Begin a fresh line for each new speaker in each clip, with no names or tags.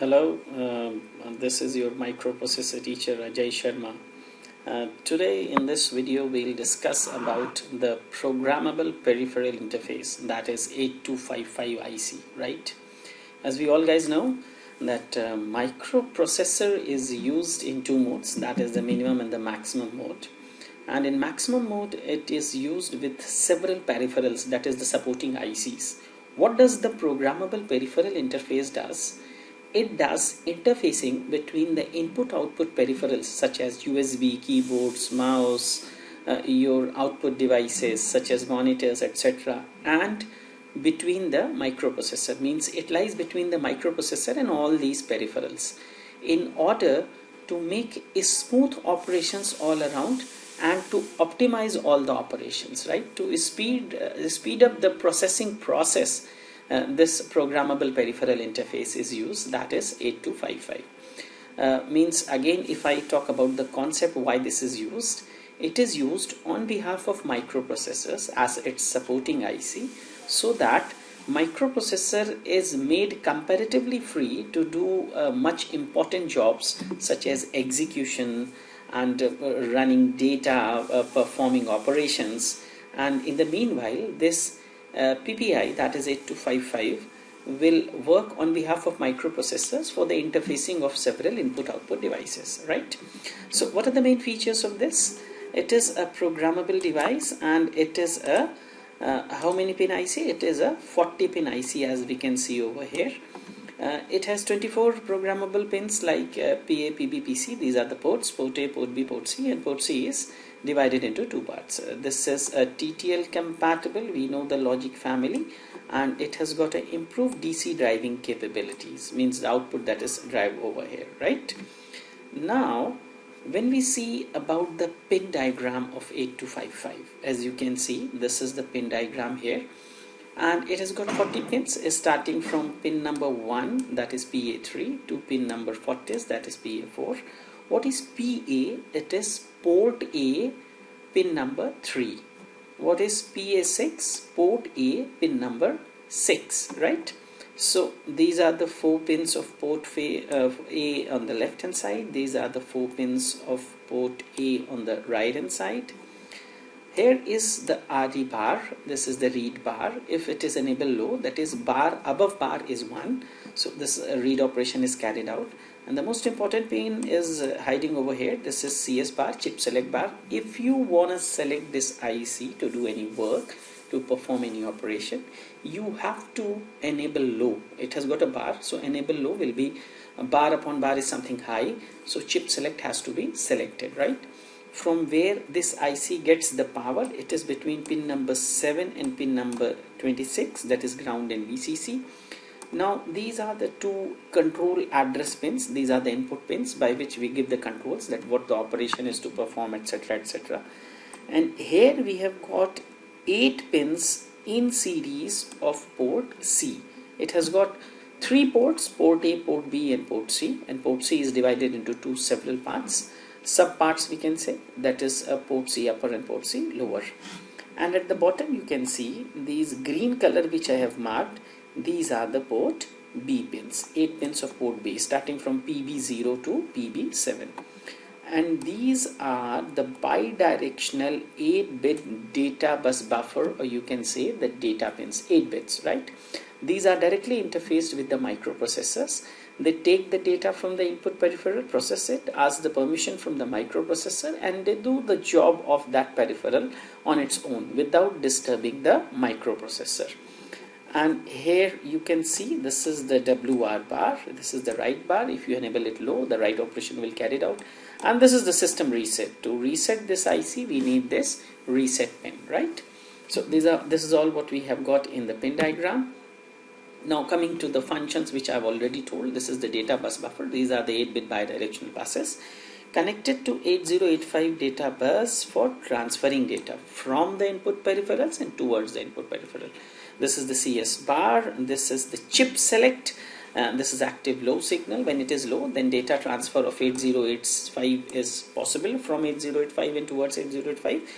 Hello, this is your microprocessor teacher Ajay Sharma. Today in this video we'll discuss about the programmable peripheral interface, that is 8255 IC, right? As we all guys know that microprocessor is used in two modes, that is the minimum and the maximum mode. And in maximum mode it is used with several peripherals, that is the supporting ICs. What does the programmable peripheral interface does? It does interfacing between the input-output peripherals such as USB, keyboards, mouse, your output devices such as monitors, etc. and between the microprocessor. Means it lies between the microprocessor and all these peripherals in order to make a smooth operations all around and to optimize all the operations, right? To speed up the processing process. This programmable peripheral interface is used, that is 8255. Means again, if I talk about the concept why this is used, it is used on behalf of microprocessors as its supporting IC, so that microprocessor is made comparatively free to do much important jobs such as execution and running data, performing operations. And in the meanwhile, this PPI, that is 8255, will work on behalf of microprocessors for the interfacing of several input-output devices, right? So what are the main features of this? It is a programmable device and it is a how many pin IC? It is a 40 pin IC, as we can see over here. It has 24 programmable pins like PA, PB, PC. These are the ports, port A, port B, port C, and port C is divided into two parts. This is a TTL compatible, we know the logic family, and it has got an improved DC driving capabilities, means the output that is drive over here, right? Now when we see about the pin diagram of 8255, as you can see, this is the pin diagram here, and it has got 40 pins starting from pin number 1, that is PA3, to pin number 40, that is PA4. What is PA? It is port A, pin number 3. What is PA6? Port A, pin number 6, right? So these are the 4 pins of port A on the left hand side. These are the 4 pins of port A on the right hand side. Here is the RD bar, this is the read bar. If it is enabled low, that is bar above bar is 1. So this read operation is carried out. And the most important pin is hiding over here. This is CS bar, chip select bar. If you want to select this IC to do any work, to perform any operation, you have to enable low. It has got a bar, so enable low will be bar upon bar is something high. So chip select has to be selected, right? From where this IC gets the power, it is between pin number 7 and pin number 26, that is ground and VCC. Now these are the two control address pins. These are the input pins by which we give the controls, that what the operation is to perform, etc, etc. And here we have got 8 pins in series of port C. It has got 3 ports, port A, port B and port C, and port C is divided into two several parts, sub parts we can say, that is port C upper and port C lower. And at the bottom you can see these green color which I have marked. These are the port B pins, 8 pins of port B starting from PB0 to PB7. And these are the bidirectional 8-bit data bus buffer, or you can say the data pins, 8 bits, right? These are directly interfaced with the microprocessors. They take the data from the input peripheral, process it, ask the permission from the microprocessor, and they do the job of that peripheral on its own without disturbing the microprocessor. And here you can see this is the WR bar, this is the write bar. If you enable it low, the write operation will carry it out. And this is the system reset. To reset this IC, we need this reset pin, right? So this is all what we have got in the pin diagram. Now coming to the functions which I've already told, this is the data bus buffer. These are the 8-bit bidirectional buses connected to 8085 data bus for transferring data from the input peripherals and towards the input peripheral. This is the CS bar, this is the chip select, this is active low signal. When it is low, then data transfer of 8085 is possible from 8085 and towards 8085.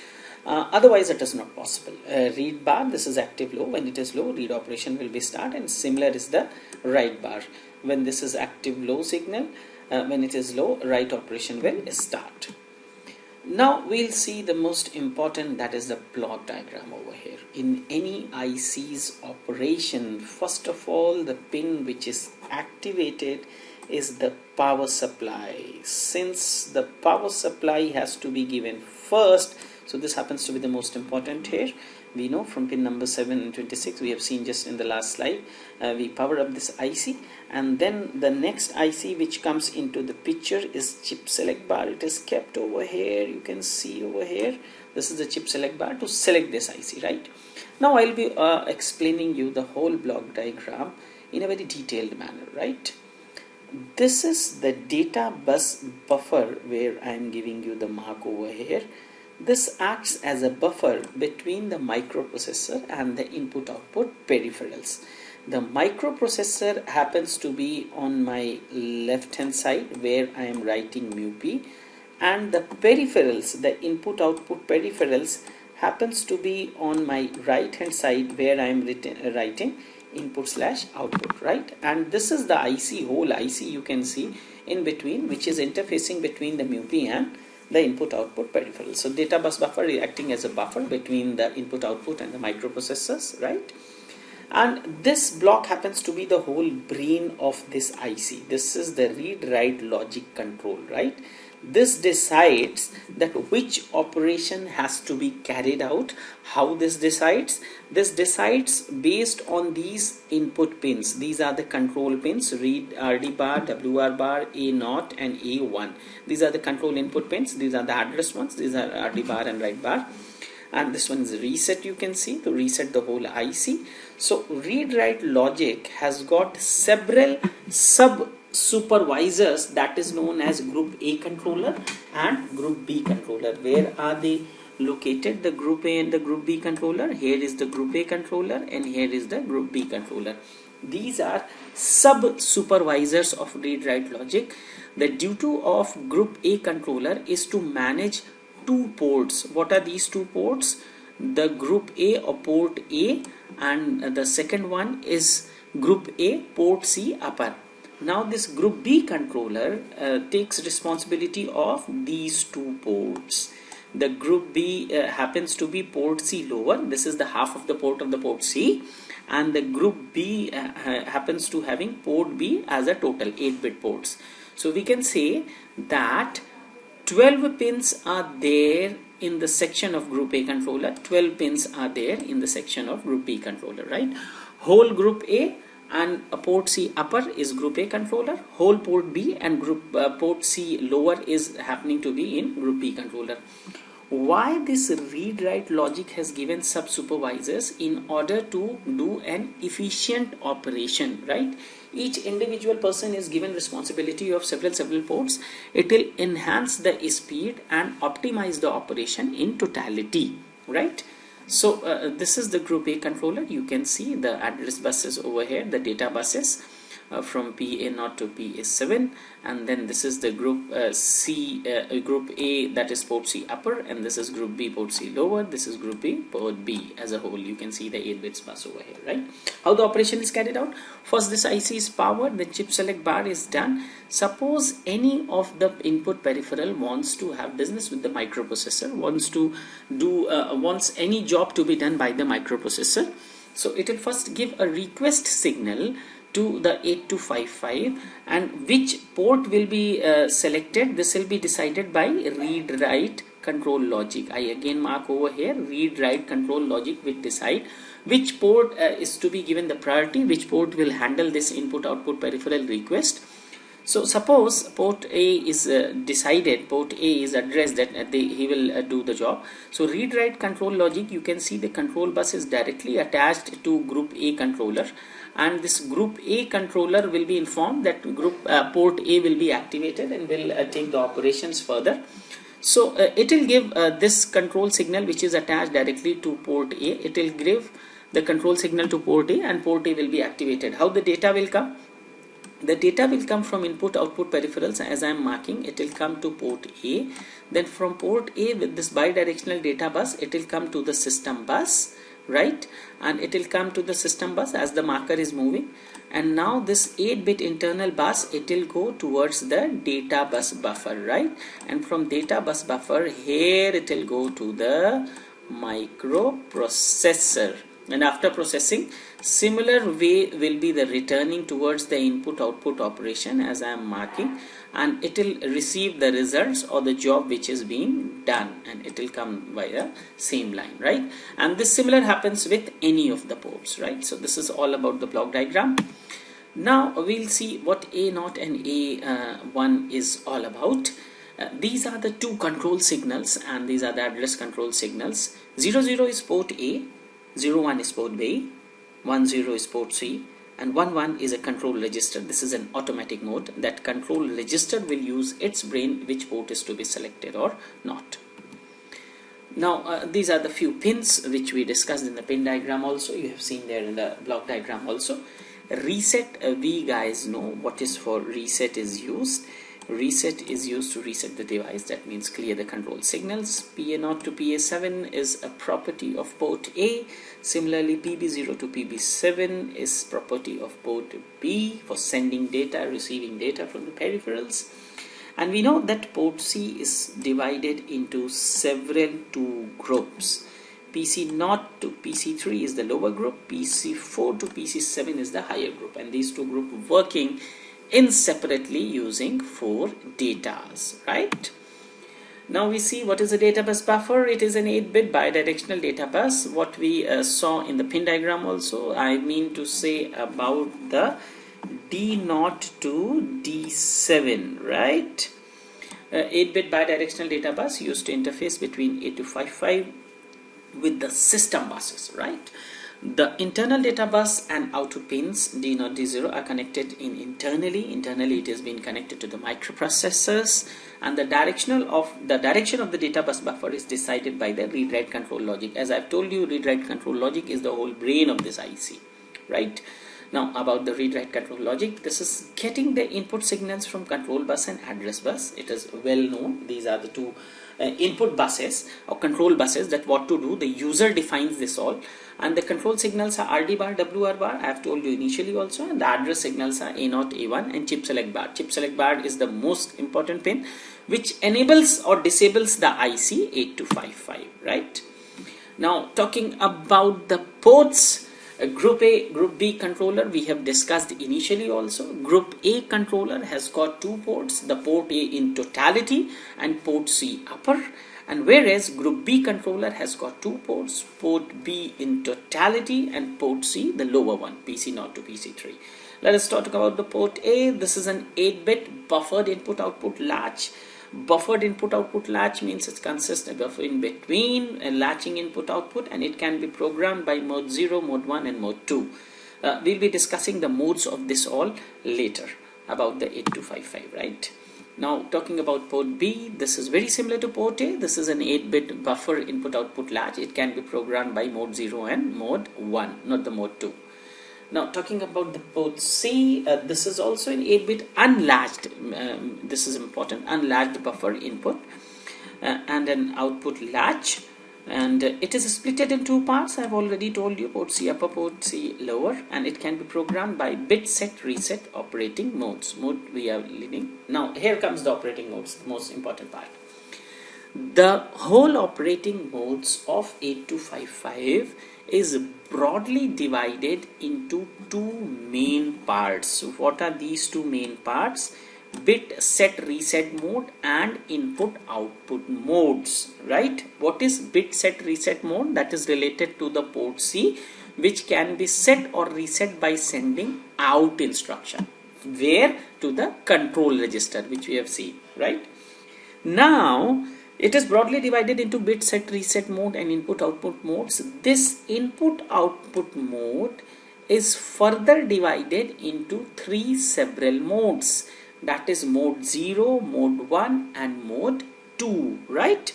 Otherwise it is not possible. Read bar, this is active low. When it is low, read operation will be start, and similar is the write bar. When this is active low signal, when it is low, write operation will start. Now we'll see the most important, that is the block diagram over here. In any IC's operation, first of all, the pin which is activated is the power supply. Since the power supply has to be given first, so this happens to be the most important here. We know from pin number 7 and 26, we have seen just in the last slide, we power up this IC, and then the next IC which comes into the picture is chip select bar. It is kept over here, you can see over here, this is the chip select bar to select this IC, right? Now I'll be explaining you the whole block diagram in a very detailed manner, right? This is the data bus buffer where I am giving you the mark over here. This acts as a buffer between the microprocessor and the input-output peripherals. The microprocessor happens to be on my left hand side where I am writing mu-p, and the peripherals, the input-output peripherals, happens to be on my right hand side where I am writing input/output, right? And this is the IC, whole IC you can see in between, which is interfacing between the mu-p and the input-output peripheral. So data bus buffer is acting as a buffer between the input-output and the microprocessors, right? And this block happens to be the whole brain of this IC. This is the read-write logic control, right? This decides that which operation has to be carried out. How this decides? This decides based on these input pins. These are the control pins: read, RD bar, WR bar, A0 and A1. These are the control input pins. These are the address ones. These are RD bar and write bar. And this one is reset, you can see, to reset the whole IC. So read-write logic has got several sub supervisors that is known as group A controller and group B controller. Where are they located? The group A and the group B controller. Here is the group A controller and here is the group B controller. These are sub supervisors of read-write logic. The duty of group A controller is to manage two ports. What are these two ports? The group A or port A, and the second one is group A port C upper. Now this group B controller takes responsibility of these two ports. The group B happens to be port C lower. This is the half of the port C, and the group B happens to having port B as a total 8-bit ports. So we can say that 12 pins are there in the section of group A controller, 12 pins are there in the section of group B controller, right? Whole group A and a port C upper is group A controller, whole port B and group port C lower is happening to be in group B controller. Why this read-write logic has given sub-supervisors? In order to do an efficient operation, right? Each individual person is given responsibility of several ports. It will enhance the speed and optimize the operation in totality, right? So this is the group A controller. You can see the address buses over here, the data buses from PA0 to PA7, and then this is the group group A, that is port C upper, and this is group B port C lower. This is group B port B as a whole. You can see the 8 bits bus over here, right? How the operation is carried out? First, this IC is powered, the chip select bar is done. Suppose any of the input peripheral wants to have business with the microprocessor, wants to do wants any job to be done by the microprocessor. So it will first give a request signal to the 8255, and which port will be selected. This will be decided by read-write control logic. I again mark over here, read-write control logic will decide which port is to be given the priority, which port will handle this input-output peripheral request. So suppose port A is decided, port A is addressed that he will do the job. So read-write control logic, you can see the control bus is directly attached to group A controller, and this group A controller will be informed that group port A will be activated and will take the operations further. So it will give this control signal which is attached directly to port A. It will give the control signal to port A, and port A will be activated. How the data will come? The data will come from input output peripherals. As I am marking, it will come to port A. Then from port A, with this bidirectional data bus, it will come to the system bus, right? And it will come to the system bus as the marker is moving. And now this 8-bit internal bus, it will go towards the data bus buffer, right? And from data bus buffer, here it will go to the microprocessor. And after processing, similar way will be the returning towards the input output operation as I am marking, and it will receive the results or the job which is being done, and it will come via same line, right? And this similar happens with any of the ports, right? So this is all about the block diagram. Now we'll see what A0 and A1 is all about. These are the two control signals, and these are the address control signals. 00 is port A, 01 is port B, 10 is port C, and 11 is a control register. This is an automatic mode. That control register will use its brain which port is to be selected or not. Now these are the few pins which we discussed in the pin diagram also. You have seen there in the block diagram also. Reset, we guys know what is for reset is used. Reset is used to reset the device, that means clear the control signals. PA0 to PA7 is a property of port A. Similarly, PB0 to PB7 is property of port B for sending data, receiving data from the peripherals. And we know that port C is divided into several two groups. PC0 to PC3 is the lower group, PC4 to PC7 is the higher group, and these two groups working separately using 4 datas, right? Now we see what is a data bus buffer. It is an 8-bit bidirectional data bus. What we saw in the pin diagram also, I mean to say about the D0 to D7, right? 8-bit bidirectional data bus used to interface between 8255 with the system buses, right? The internal data bus and output pins D0, D0 are connected internally. Internally, it has been connected to the microprocessors, and the direction of the data bus buffer is decided by the read-write control logic. As I've told you, read-write control logic is the whole brain of this IC, right? Now about the read-write control logic, this is getting the input signals from control bus and address bus. It is well known. These are the two input buses or control buses that what to do. The user defines this all, and the control signals are RD bar, WR bar. I have told you initially also, and the address signals are A0, A1 and chip select bar. Chip select bar is the most important pin which enables or disables the IC 8255, right? Now talking about the ports, Group A, Group B controller we have discussed initially also. Group A controller has got 2 ports, the port A in totality and port C upper, and whereas Group B controller has got 2 ports, port B in totality and port C, the lower one, PC0 to PC3. Let us talk about the port A. This is an 8-bit buffered input-output latch. Buffered input-output latch means it consists of in between latching input-output, and it can be programmed by mode 0, mode 1 and mode 2. We'll be discussing the modes of this all later about the 8255, right? Now talking about port B, this is very similar to port A. This is an 8-bit buffer input-output latch. It can be programmed by mode 0 and mode 1, not the mode 2. Now talking about the port C, this is also an 8-bit unlatched, this is important, unlatched buffer input and an output latch, and it is splitted in 2 parts. I have already told you, port C upper, port C lower, and it can be programmed by BitSetReset operating modes. Mode we are leaving. Now here comes the operating modes, the most important part. The whole operating modes of 8255 is broadly divided into 2 main parts. What are these 2 main parts? BitSetReset mode and InputOutput modes, right? What is BitSetReset mode? That is related to the port C, which can be set or reset by sending out instruction. Where? To the control register, which we have seen, right? Now it is broadly divided into BitSetReset mode and InputOutput modes. This InputOutput mode is further divided into 3 several modes. That is mode 0, mode 1 and mode 2, right?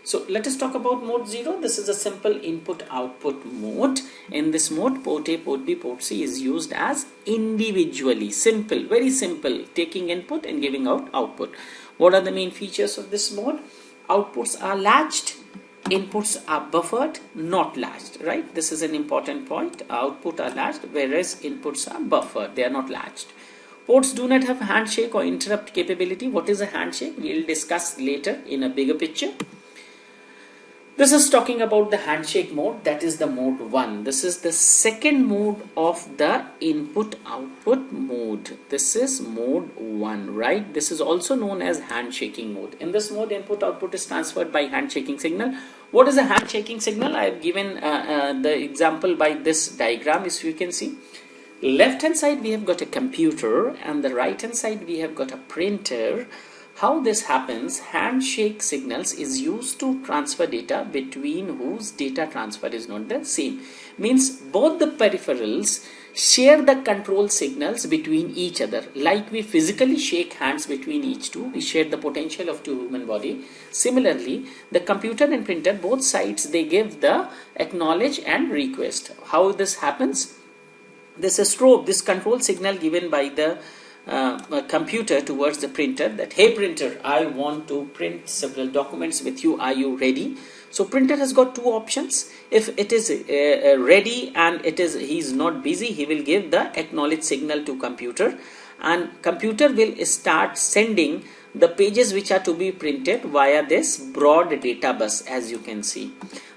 So let us talk about mode 0. This is a simple input-output mode. In this mode, port A, port B, port C is used as individually. Simple, very simple, taking input and giving out output. What are the main features of this mode? Outputs are latched, inputs are buffered, not latched, right? This is an important point. Output are latched, whereas inputs are buffered, they are not latched. Ports do not have handshake or interrupt capability. What is a handshake? We will discuss later in a bigger picture. This is talking about the handshake mode, that is the mode 1. This is the second mode of the input-output mode. This is mode 1, right? This is also known as handshaking mode. In this mode, input-output is transferred by handshaking signal. What is a handshaking signal? I have given the example by this diagram, as you can see. Left hand side we have got a computer and the right hand side we have got a printer. How this happens, handshake signals is used to transfer data between whose data transfer is not the same. Means both the peripherals share the control signals between each other. Like we physically shake hands between each two, we share the potential of two human body. Similarly, the computer and printer, both sides, they give the acknowledge and request. How this happens? This is strobe, this control signal given by the computer towards the printer, that hey printer, I want to print several documents with you, are you ready? So printer has got two options. If it is ready and he is not busy, he will give the acknowledge signal to computer, and computer will start sending the pages which are to be printed via this broad data bus, as you can see.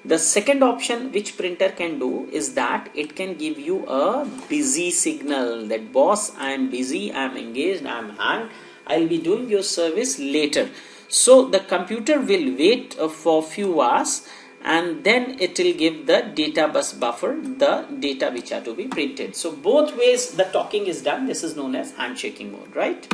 The second option which printer can do is that it can give you a busy signal, that boss, I am busy, I am engaged, I am hanged, I will be doing your service later. So the computer will wait for few hours and then it will give the data bus buffer the data which are to be printed. So both ways the talking is done. This is known as handshaking mode, right?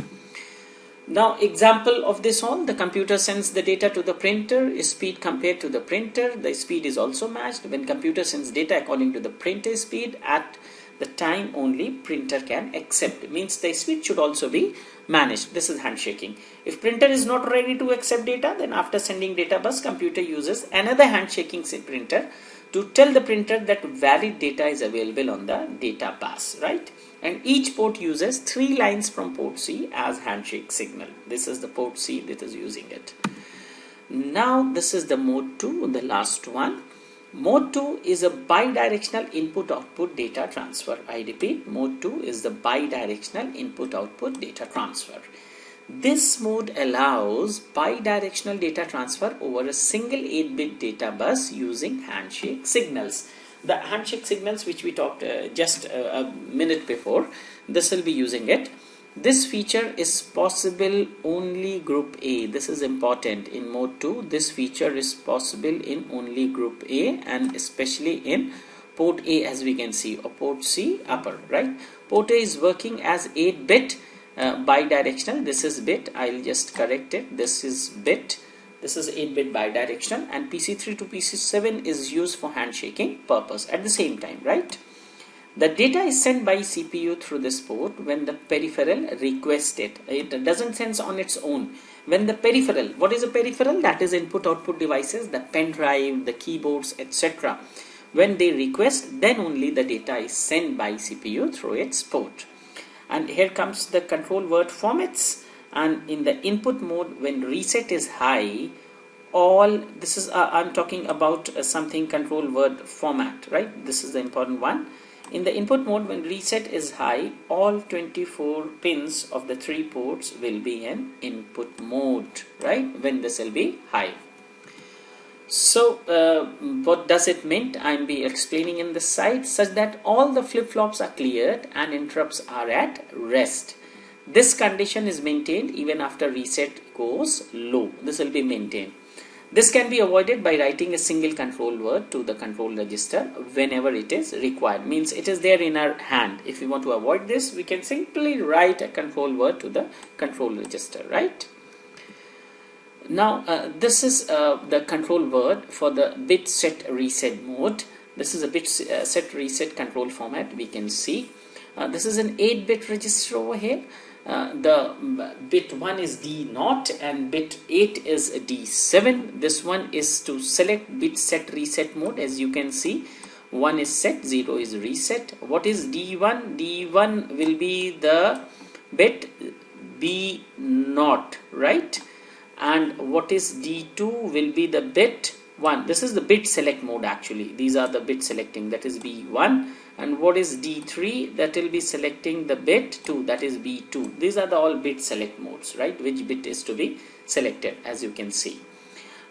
Now example of this all, the computer sends the data to the printer, speed compared to the printer, the speed is also matched. When computer sends data according to the printer speed, at the time only printer can accept. It means the speed should also be managed. This is handshaking. If printer is not ready to accept data, then after sending data bus, computer uses another handshaking printer to tell the printer that valid data is available on the data bus, right? And each port uses 3 lines from port C as handshake signal. This is the port C that is using it. Now this is the mode 2, the last one. Mode 2 is a bidirectional input-output data transfer. I repeat, mode 2 is the bidirectional input-output data transfer. This mode allows bidirectional data transfer over a single 8-bit data bus using handshake signals. The handshake signals which we talked just a minute before, this will be using it. This feature is possible only group A. This is important. In mode 2, this feature is possible in only group A and especially in port A, as we can see, or port C upper, right? Port A is working as 8-bit bidirectional. This is bit. I'll just correct it. This is bit. This is 8-bit bidirectional, and PC3 to PC7 is used for handshaking purpose at the same time, right? The data is sent by CPU through this port when the peripheral requests it. It doesn't send on its own. When the peripheral, what is a peripheral? That is input-output devices, the pen drive, the keyboards, etc. When they request, then only the data is sent by CPU through its port. And here comes the control word formats. And in the input mode, when reset is high, all this is I'm talking about something control word format, right? This is the important one. In the input mode, when reset is high, all 24 pins of the 3 ports will be in input mode, right? When this will be high. So what does it mean? I'll be explaining in this side, such that all the flip-flops are cleared and interrupts are at rest. This condition is maintained even after reset goes low. This will be maintained. This can be avoided by writing a single control word to the control register whenever it is required. Means it is there in our hand. If we want to avoid this, we can simply write a control word to the control register, right? Now this is the control word for the BitSetReset mode. This is a BitSetReset control format. We can see This is an 8-bit register over here. The bit 1 is D0 and bit 8 is D7. This one is to select bit set reset mode. As you can see, 1 is set, 0 is reset. What is D1? D1 will be the bit B0, right? And what is D2 will be the bit 1. This is the bit select mode actually. These are the bit selecting, that is B1. And what is D3? That will be selecting the bit 2, that is B2. These are the all bit select modes, right? Which bit is to be selected, as you can see.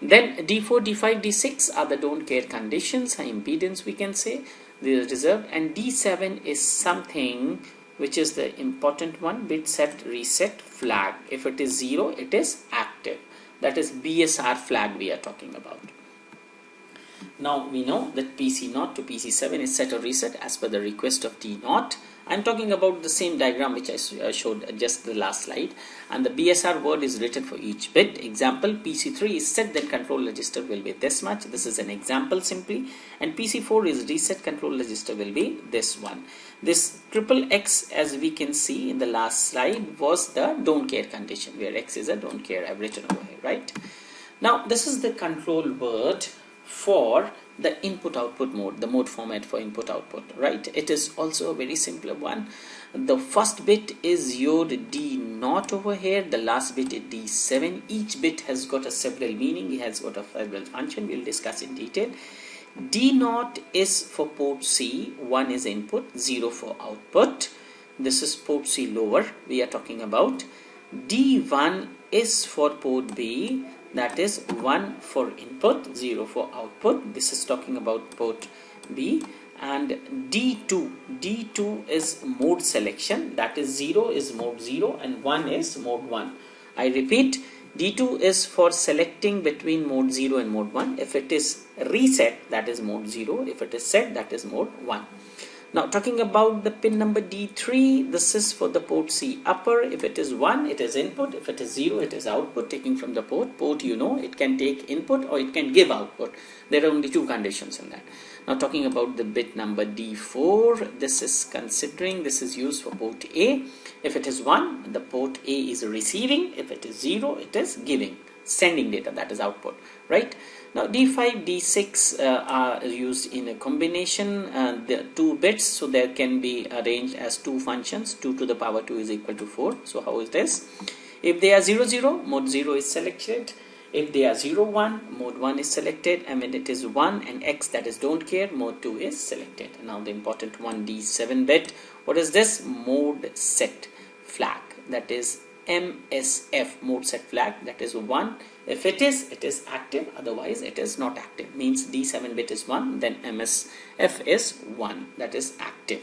Then D4, D5, D6 are the don't care conditions, high impedance we can say. These are reserved. And D7 is something which is the important one, bit set reset flag. If it is 0, it is active. That is BSR flag we are talking about. Now we know that PC0 to PC7 is set or reset as per the request of D0. I am talking about the same diagram which I showed just the last slide, and the BSR word is written for each bit. Example, PC3 is set, then control register will be this much. This is an example simply. And PC4 is reset, control register will be this one. This triple X, as we can see in the last slide, was the don't care condition, where X is a don't care. I've written over here, right? Now this is the control word for the input output mode, the mode format for input output, right? It is also a very simple one. The first bit is your D0 over here, the last bit is D7. Each bit has got a several meaning, it has got a several function, we'll discuss in detail. D0 is for port C, 1 is input, 0 for output. This is port C lower we are talking about. D1 is for port B, that is 1 for input, 0 for output. This is talking about port B. And D2 is mode selection, that is 0 is mode 0 and 1 is mode 1. I repeat, D2 is for selecting between mode 0 and mode 1. If it is reset, that is mode 0. If it is set, that is mode 1. Now talking about the pin number D3, this is for the port C upper. If it is 1, it is input. If it is 0, it is output, taking from the port. Port, you know, it can take input or it can give output. There are only two conditions in that. Now talking about the bit number D4, this is considering, this is used for port A. If it is 1, the port A is receiving. If it is 0, it is giving, sending data, that is output, right? Now D5, D6 are used in a combination, the 2 bits, so there can be arranged as 2 functions. 2 to the power 2 is equal to 4. So how is this? If they are 0, 0, mode 0 is selected. If they are 0, 1, mode 1 is selected. And when it is 1 and X, that is don't care, mode 2 is selected. Now the important one, D7 bit. What is this? Mode set flag. That is MSF, mode set flag, that is 1. If it is active, otherwise it is not active. Means D7 bit is 1, then MSF is 1, that is active.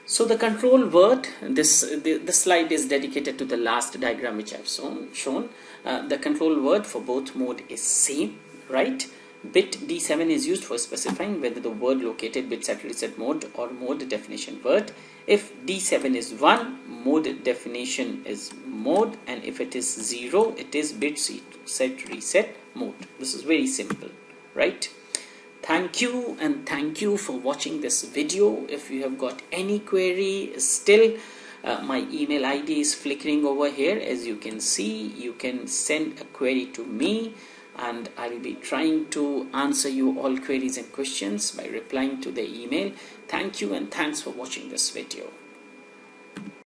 So the control word, this slide is dedicated to the last diagram which I have shown. The control word for both mode is same, right? Bit D7 is used for specifying whether the word located bit set reset mode or mode definition word. If D7 is 1, mode definition is mode, and if it is 0, it is bit set reset mode. This is very simple, right? Thank you, and thank you for watching this video. If you have got any query still, my email ID is flickering over here. As you can see, you can send a query to me, and I will be trying to answer you all queries and questions by replying to the email. Thank you, and thanks for watching this video.